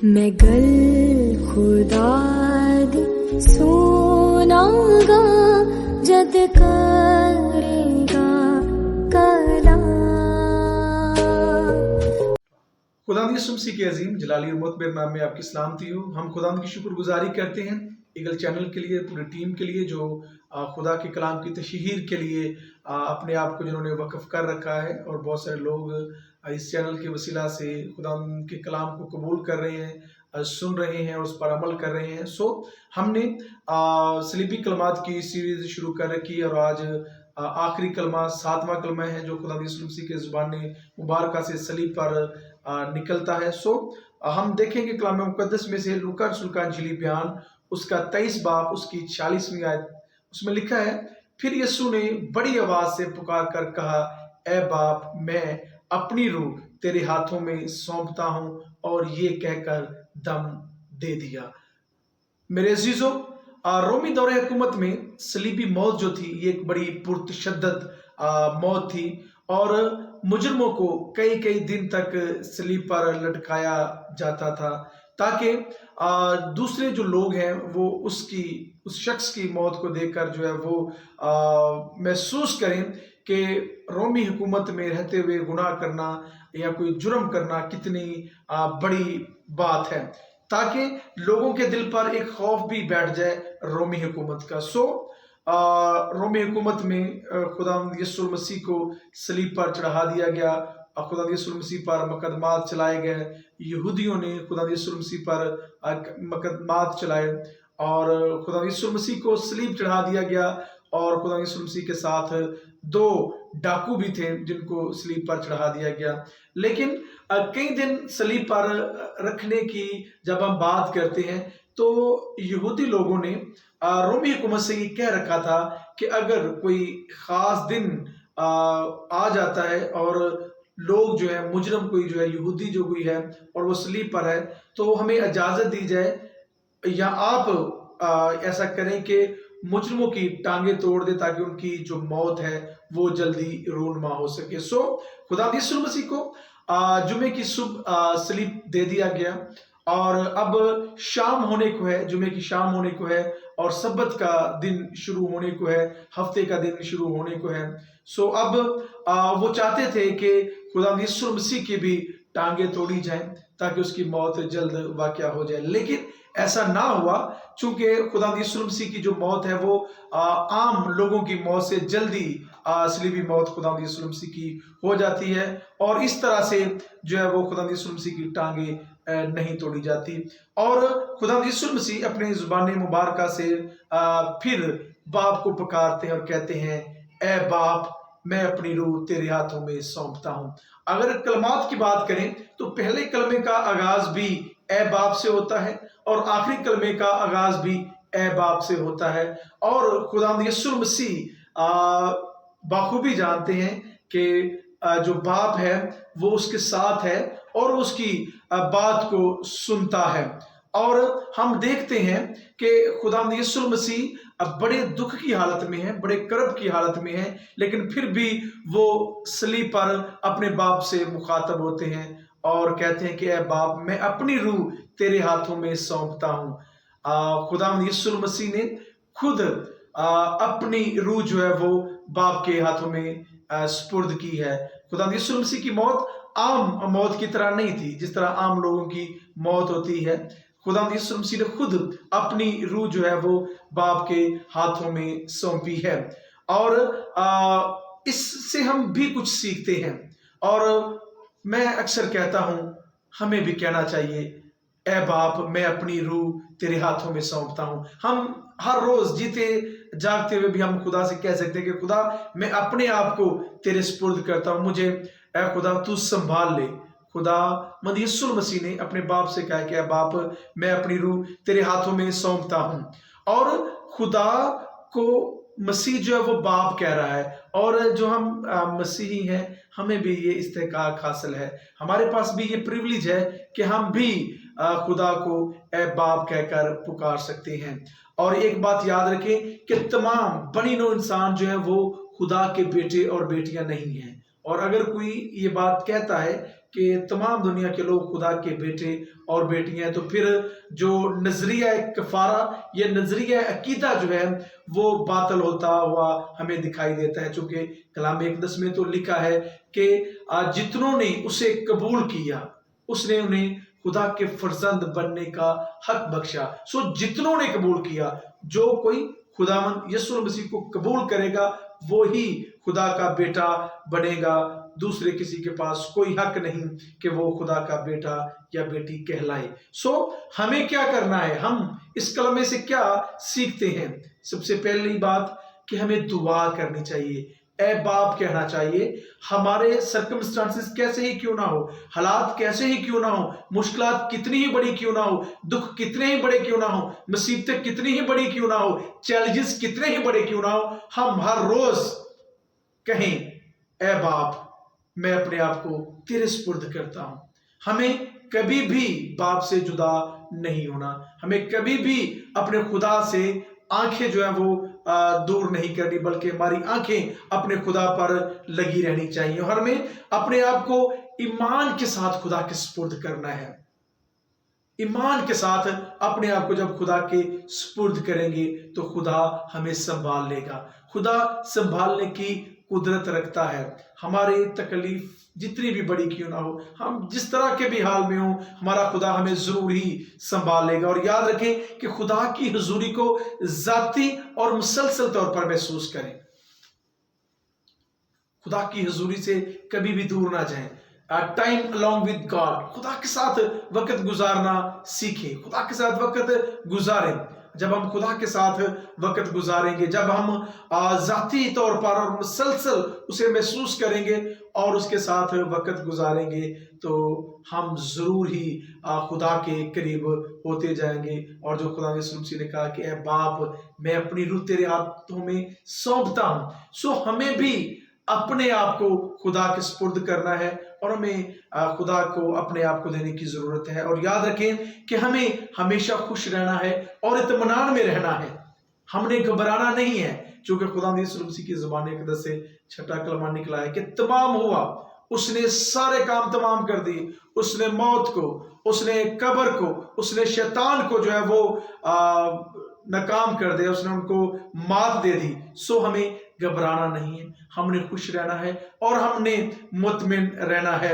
میں گل خدا دی سونا گا جد کرے گا کلام. خدا یسوع مسیح کے عظیم جلالی اور معتبر نام میں آپ کی سلامتی ہو. ہم خدا کی شکر گزاری کرتے ہیں ایگل چینل کے لیے، پوری ٹیم کے لیے جو خدا کے کلام کی تشہیر کے لیے اپنے آپ کو جنہوں نے وقف کر رکھا ہے، اور بہت سارے لوگ اس چینل کے وسیلہ سے خدا کے کلام کو قبول کر رہے ہیں، سن رہے ہیں اور اس پر عمل کر رہے ہیں. ہم نے صلیبی کلمات کی سیریز شروع کر رکھی، اور آج آخری کلمہ 7واں کلمہ ہے جو خدا یسوع مسیح کے زبان مبارکہ سے صلیب پر نکلتا ہے. ہم دیکھیں گے کلام مقدس میں سے لوکا رسول کا انجیلی بیان، اس کا 23 باب، اس کی 46ویں آیت. اس میں لکھا ہے، پھر یسوع نے بڑی آواز سے پکار کر کہا، اے باپ، میں اپنی روح تیرے ہاتھوں میں سونپتا ہوں، اور یہ کہہ کر دم دے دیا. میرے عزیزوں، رومی دور حکومت میں صلیبی موت جو تھی یہ ایک بڑی پرتشدد موت تھی، اور مجرموں کو کئی دن تک صلیب پر لٹکایا جاتا تھا تاکہ دوسرے جو لوگ ہیں وہ اس شخص کی موت کو دیکھ کر جو ہے وہ محسوس کریں کہ رومی حکومت میں رہتے ہوئے گناہ کرنا یا کوئی جرم کرنا کتنی بڑی بات ہے، تاکہ لوگوں کے دل پر ایک خوف بھی بیٹھ جائے رومی حکومت کا. رومی حکومت میں خدا یسوع مسیح کو صلیب پر چڑھا دیا گیا، خدا یسوع مسیح پر مقدمات چلائے گئے. یہودیوں نے خدا یسوع مسیح پر مقدمات چلائے، اور خدا یسوع مسیح کو صلیب چڑھا دیا گیا، اور خدا یسوع مسیح کے ساتھ 2 ڈاکو بھی تھے جن کو صلیب پر چڑھا دیا گیا. لیکن کئی دن صلیب پر رکھنے کی جب ہم بات کرتے ہیں تو یہودی لوگوں نے رومی حکومت سے یہ کہہ رکھا تھا کہ اگر کوئی خاص دن آ جاتا ہے اور لوگ جو ہے مجرم کوئی جو ہے یہودی جو کوئی ہے اور وہ صلیب پر ہے تو ہمیں اجازت دی جائے، یا آپ ایسا کریں کہ مجرموں کی ٹانگیں توڑ دے تاکہ ان کی جو موت ہے وہ جلدی رونما ہو سکے. خدا یسوع مسیح کو جمعے کی صبح صلیب دے دیا گیا، اور اب شام ہونے کو ہے، جمعے کی شام ہونے کو ہے، اور سبت کا دن شروع ہونے کو ہے، ہفتے کا دن شروع ہونے کو ہے. اب وہ چاہتے تھے کہ خدا یسوع مسیح کی بھی ٹانگیں توڑی جائیں تاکہ اس کی موت جلد واقع ہو جائے. لیکن ایسا نہ ہوا، چونکہ خدا یسوع مسیح کی جو موت ہے وہ عام لوگوں کی موت سے جلدی صلیبی موت خدا یسوع مسیح کی ہو جاتی ہے، اور اس طرح سے جو ہے وہ خدا یسوع مسیح کی ٹانگیں نہیں توڑی جاتی. اور خدا یسوع مسیح اپنے زبان مبارکہ سے پھر باپ کو پکارتے ہیں اور کہتے ہیں، اے باپ، میں اپنی روح تیرے ہاتھوں میں سونپتا ہوں. اگر کلمات کی بات کریں تو پہلے کلمے کا آغاز بھی اے باپ سے ہوتا ہے، اور آخری کلمے کا آغاز بھی اے باپ سے ہوتا ہے. اور خدا یسوع مسیح بخوبی جانتے ہیں کہ جو باپ ہے وہ اس کے ساتھ ہے اور اس کی بات کو سنتا ہے. اور ہم دیکھتے ہیں کہ خدا یسوع مسیح بڑے دکھ کی حالت میں ہے، بڑے کرب کی حالت میں ہے، لیکن پھر بھی وہ صلیب پر اپنے باپ سے مخاطب ہوتے ہیں اور کہتے ہیں کہ اے باپ، میں اپنی روح تیرے ہاتھوں میں سونپتا ہوں. خدا یسوع مسیح نے خود اپنی روح جو ہے وہ باپ کے ہاتھوں میں سپرد کی ہے. خدا یسوع مسیح کی موت عام موت کی طرح نہیں تھی جس طرح عام لوگوں کی موت ہوتی ہے. خدا یسوع مسیح نے خود اپنی روح جو ہے وہ باپ کے ہاتھوں میں سونپی ہے، اور اس سے ہم بھی کچھ سیکھتے ہیں. اور میں اکثر کہتا ہوں ہمیں بھی کہنا چاہیے، اے باپ، میں اپنی روح تیرے ہاتھوں میں سونپتا ہوں. ہم ہر روز جیتے جاگتے ہوئے بھی ہم خدا سے کہہ سکتے ہیں کہ خدا، میں اپنے آپ کو تیرے سپرد کرتا ہوں، مجھے اے خدا تو سنبھال لے. خدا مند یسوع مسیح نے اپنے باپ سے کہا کہ اے باپ، میں اپنی روح تیرے ہاتھوں میں سونپتا ہوں. اور خدا کو مسیح جو ہے وہ باپ کہہ رہا ہے، اور جو ہم مسیحی ہیں ہمیں بھی یہ استحقاق حاصل ہے، ہمارے پاس بھی یہ پریویلیج ہے کہ ہم بھی خدا کو اے باپ کہہ کر پکار سکتے ہیں. اور ایک بات یاد رکھیں کہ تمام بنی نوع انسان جو ہے وہ خدا کے بیٹے اور بیٹیاں نہیں ہیں. اور اگر کوئی یہ بات کہتا ہے کہ تمام دنیا کے لوگ خدا کے بیٹے اور بیٹیاں ہیں، تو پھر جو نظریہ کفارہ یا نظریہ عقیدہ جو ہے وہ باطل ہوتا ہوا ہمیں دکھائی دیتا ہے، چونکہ کلام اقدس میں تو لکھا ہے کہ جتنوں نے اسے قبول کیا اس نے انہیں خدا کے فرزند بننے کا حق بخشا۔ سو جتنوں نے قبول کیا، جو کوئی خداوند یسوع مسیح کو قبول کرے گا وہی خدا کا بیٹا بنے گا، دوسرے کسی کے پاس کوئی حق نہیں کہ وہ خدا کا بیٹا یا بیٹی کہلائے۔ سو ہمیں کیا کرنا ہے، ہم اس کلمے سے کیا سیکھتے ہیں؟ سب سے پہلی بات کہ ہمیں دعا کرنی چاہیے، اے باپ کہنا چاہیے۔ ہمارے سرکمسٹانسز کیسے ہی کیوں نہ ہو، حالات کیسے ہی کیوں نہ ہو، مشکلات کتنی ہی بڑی کیوں نہ ہو، دکھ کتنے ہی بڑے کیوں نہ ہو، مصیبتیں کتنی ہی بڑی کیوں نہ ہو، چیلنجز کتنے ہی بڑے کیوں نہ ہو، ہم ہر روز کہیں اے باپ میں اپنے آپ کو تیرے سپرد کرتا ہوں۔ ہمیں کبھی بھی باپ سے جدا نہیں ہونا، ہمیں کبھی بھی اپنے خدا سے آنکھیں جو ہیں وہ دور نہیں کرنی، بلکہ ہماری آنکھیں اپنے خدا پر لگی رہنی چاہیے، اور ہمیں اپنے آپ کو ایمان کے ساتھ خدا کے سپرد کرنا ہے۔ ایمان کے ساتھ اپنے آپ کو جب خدا کے سپرد کریں گے تو خدا ہمیں سنبھال لے گا۔ خدا سنبھالنے کی قدرت رکھتا ہے، ہماری تکلیف جتنی بھی بڑی کیوں نہ ہو، ہم جس طرح کے بھی حال میں ہوں، ہمارا خدا ہمیں ضرور ہی سنبھال لے گا۔ اور یاد رکھیں کہ خدا کی حضوری کو ذاتی اور مسلسل طور پر محسوس کریں، خدا کی حضوری سے کبھی بھی دور نہ جائیں۔ ٹائم along with God، خدا کے ساتھ وقت گزارنا سیکھیں، خدا کے ساتھ وقت گزاریں۔ جب ہم خدا کے ساتھ وقت گزاریں گے، جب ہم ذاتی طور پر اور مسلسل اسے محسوس کریں گے اور اس کے ساتھ وقت گزاریں گے، تو ہم ضرور ہی خدا کے قریب ہوتے جائیں گے۔ اور جو خدا یسوع مسیح نے کہا کہ اے باپ میں اپنی روح تیرے ہاتھوں میں سونپتا ہوں، سو ہمیں بھی اپنے آپ کو خدا کے سپرد کرنا ہے، اور ہمیں خدا کو اپنے آپ کو دینے کی ضرورت ہے۔ اور یاد رکھیں کہ ہمیں ہمیشہ خوش رہنا ہے اور اطمینان میں رہنا ہے، ہم نے گھبرانا نہیں ہے، چونکہ خدا یسوع مسیح کی زبان اقدس سے چھٹا کلمہ نکلا ہے کہ تمام ہوا، اس نے سارے کام تمام کر دی، اس نے موت کو، اس نے قبر کو، اس نے شیطان کو جو ہے وہ ناکام کر دیا، اس نے ان کو مات دے دی۔ سو ہمیں گھبرانا نہیں ہے، ہم نے خوش رہنا ہے اور ہم نے مطمئن رہنا ہے۔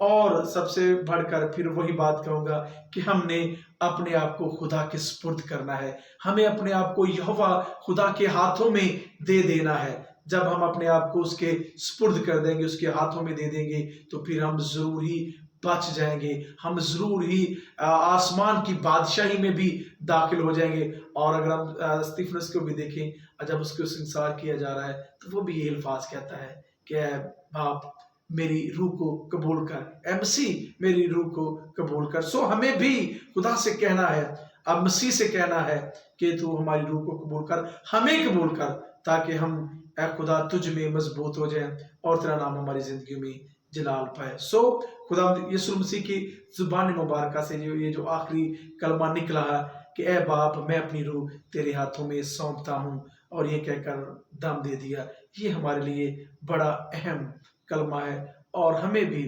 اور سب سے بڑھ کر پھر وہی بات کہوں گا کہ ہم نے اپنے آپ کو خدا کے سپرد کرنا ہے، ہمیں اپنے آپ کو یہوہ خدا کے ہاتھوں میں دے دینا ہے۔ جب ہم اپنے آپ کو اس کے سپرد کر دیں گے، اس کے ہاتھوں میں دے دیں گے، تو پھر ہم ضرور ہی بچ جائیں گے، ہم ضرور ہی آسمان کی بادشاہی میں بھی داخل ہو جائیں گے۔ اور اگر ہم استفنس کو بھی دیکھیں، جب اس کو سنسار کیا جا رہا ہے تو وہ بھی یہ الفاظ کہتا ہے کہ اے باپ میری روح کو قبول کر، اے مسیح میری روح کو قبول کر۔ سو ہمیں بھی خدا سے کہنا ہے، اب مسیح سے کہنا ہے کہ تو ہماری روح کو قبول کر، ہمیں قبول کر، تاکہ ہم اے خدا تجھ میں مضبوط ہو جائیں اور تیرا نام ہماری زندگی میں جلال پائے۔ سو خدا یسوع مسیح کی زبان مبارکہ سے یہ جو آخری کلمہ نکلا ہے کہ اے باپ میں اپنی روح تیرے ہاتھوں میں سونپتا ہوں، اور یہ کہہ کر دم دے دیا، یہ ہمارے لیے بڑا اہم کلمہ ہے، اور ہمیں بھی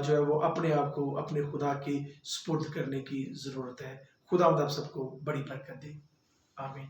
جو ہے وہ اپنے آپ کو اپنے خدا کی سپرد کرنے کی ضرورت ہے۔ خدا آپ سب کو بڑی برکت دے، آمین۔